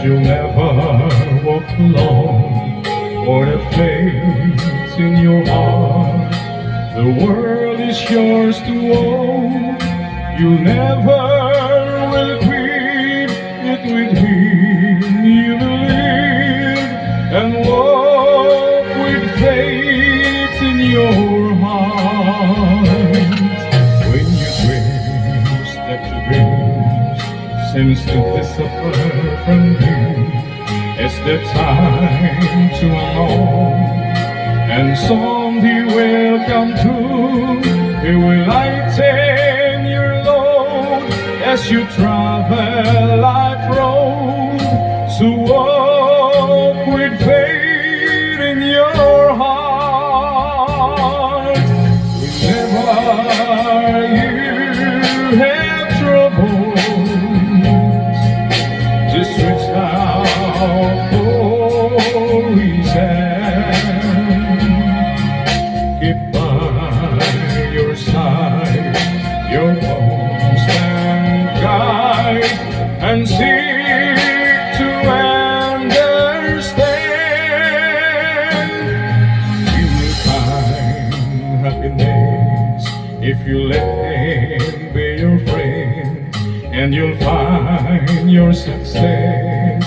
You'll never walk alone, for the faith in your heart. The world is yours to own. You never will quit it with him. You believe and walk with faith in your heart. When your dreams that you dreams seems to disappear from you, it's the time to unload, and someday will come true. It will lighten your load as you travel life road. So walk with faith in your heart. Whenever you have troubles, just reach out for his hand. Keep by your side, your constant guide, and seek to understand. You will find happiness if you let him be your friend, and you'll find your success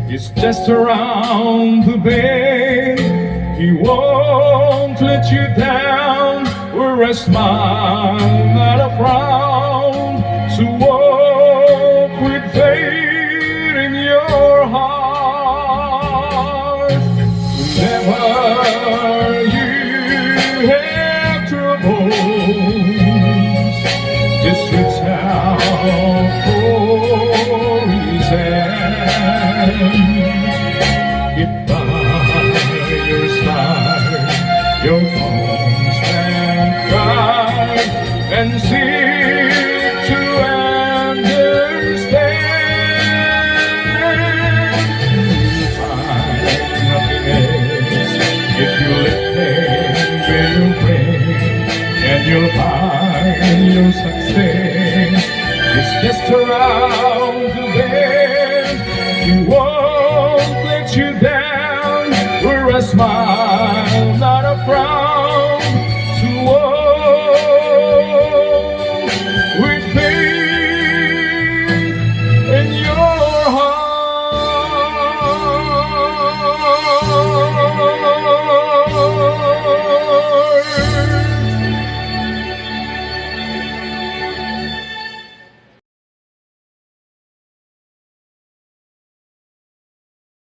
is just around the bend. He won't let you down, we're a smile, not a frown. So walk with faith in your heart. Whenever you have troubles, just reach out for his hand. Keep by your side, your constant guide, and seek to understand. You'll find happiness if you let him be your friend, and you'll find your success is just around the bend. He won't let you down, we're a smile, not a frown.